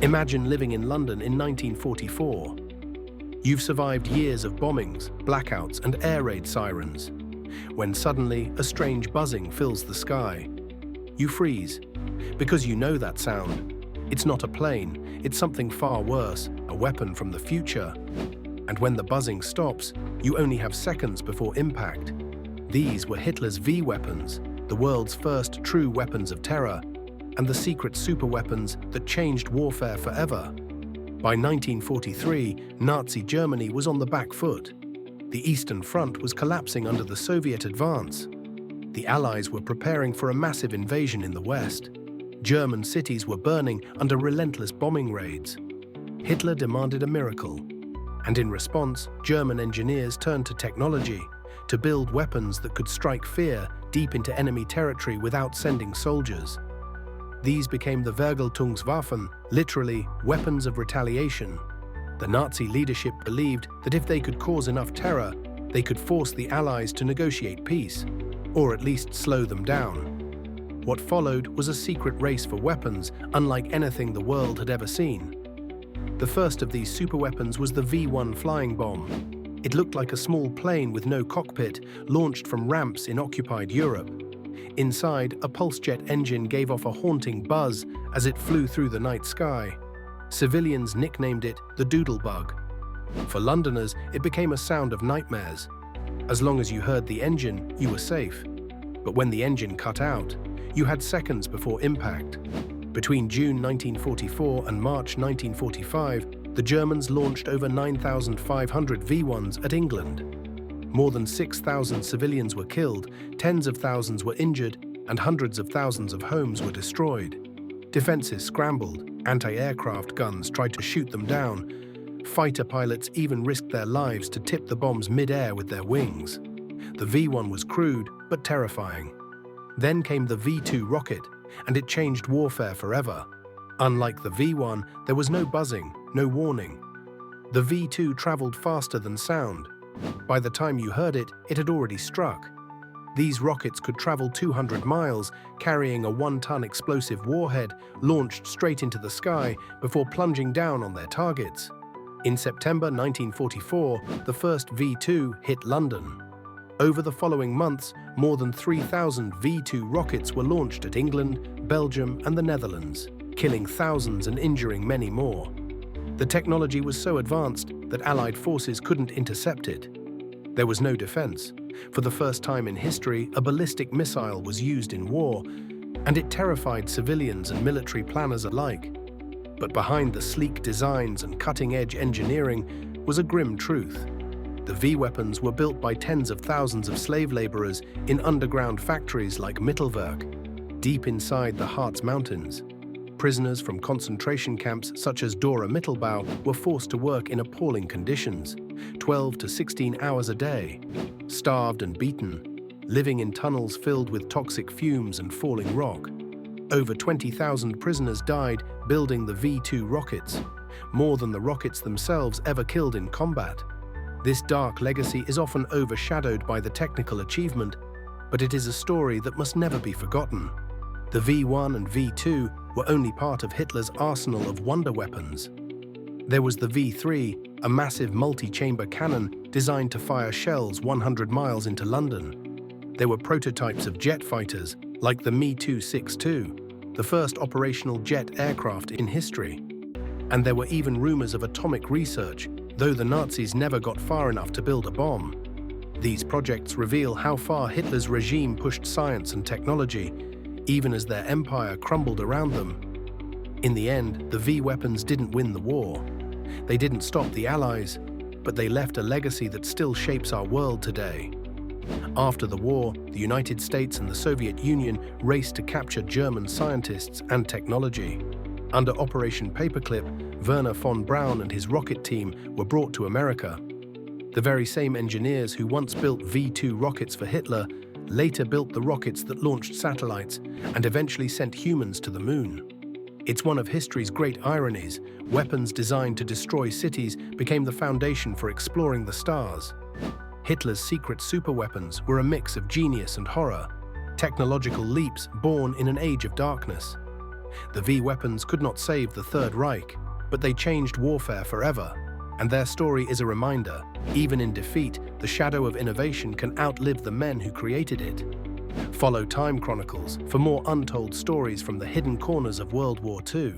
Imagine living in London in 1944. You've survived years of bombings, blackouts, and air raid sirens, when suddenly a strange buzzing fills the sky. You freeze, because you know that sound. It's not a plane, it's something far worse, a weapon from the future. And when the buzzing stops, you only have seconds before impact. These were Hitler's V-weapons, the world's first true weapons of terror, and the secret superweapons that changed warfare forever. By 1943, Nazi Germany was on the back foot. The Eastern Front was collapsing under the Soviet advance. The Allies were preparing for a massive invasion in the West. German cities were burning under relentless bombing raids. Hitler demanded a miracle, and in response, German engineers turned to technology to build weapons that could strike fear deep into enemy territory without sending soldiers. These became the Vergeltungswaffen, literally weapons of retaliation. The Nazi leadership believed that if they could cause enough terror, they could force the Allies to negotiate peace, or at least slow them down. What followed was a secret race for weapons unlike anything the world had ever seen. The first of these superweapons was the V-1 flying bomb. It looked like a small plane with no cockpit, launched from ramps in occupied Europe. Inside, a pulse jet engine gave off a haunting buzz as it flew through the night sky. Civilians nicknamed it the Doodlebug. For Londoners, it became a sound of nightmares. As long as you heard the engine, you were safe. But when the engine cut out, you had seconds before impact. Between June 1944 and March 1945, the Germans launched over 9,500 V-1s at England. More than 6,000 civilians were killed, tens of thousands were injured, and hundreds of thousands of homes were destroyed. Defenses scrambled, anti-aircraft guns tried to shoot them down. Fighter pilots even risked their lives to tip the bombs mid-air with their wings. The V-1 was crude, but terrifying. Then came the V-2 rocket, and it changed warfare forever. Unlike the V-1, there was no buzzing, no warning. The V-2 traveled faster than sound. By the time you heard it, it had already struck. These rockets could travel 200 miles, carrying a 1-ton explosive warhead launched straight into the sky before plunging down on their targets. In September 1944, the first V-2 hit London. Over the following months, more than 3,000 V-2 rockets were launched at England, Belgium, and the Netherlands, killing thousands and injuring many more. The technology was so advanced that Allied forces couldn't intercept it. There was no defense. For the first time in history, a ballistic missile was used in war, and it terrified civilians and military planners alike. But behind the sleek designs and cutting-edge engineering was a grim truth. The V-weapons were built by tens of thousands of slave laborers in underground factories like Mittelwerk, deep inside the Harz Mountains. Prisoners from concentration camps such as Dora Mittelbau were forced to work in appalling conditions, 12 to 16 hours a day, starved and beaten, living in tunnels filled with toxic fumes and falling rock. Over 20,000 prisoners died building the V-2 rockets, more than the rockets themselves ever killed in combat. This dark legacy is often overshadowed by the technical achievement, but it is a story that must never be forgotten. The V-1 and V-2 were only part of Hitler's arsenal of wonder weapons. There was the V-3, a massive multi-chamber cannon designed to fire shells 100 miles into London. There were prototypes of jet fighters, like the Me-262, the first operational jet aircraft in history. And there were even rumors of atomic research, though the Nazis never got far enough to build a bomb. These projects reveal how far Hitler's regime pushed science and technology, even as their empire crumbled around them. In the end, the V-weapons didn't win the war. They didn't stop the Allies, but they left a legacy that still shapes our world today. After the war, the United States and the Soviet Union raced to capture German scientists and technology. Under Operation Paperclip, Werner von Braun and his rocket team were brought to America. The very same engineers who once built V-2 rockets for Hitler later built the rockets that launched satellites and eventually sent humans to the moon. It's one of history's great ironies. Weapons designed to destroy cities became the foundation for exploring the stars. Hitler's secret superweapons were a mix of genius and horror, technological leaps born in an age of darkness. The V-weapons could not save the Third Reich, but they changed warfare forever. And their story is a reminder, even in defeat, the shadow of innovation can outlive the men who created it. Follow Time Chronicles for more untold stories from the hidden corners of World War II.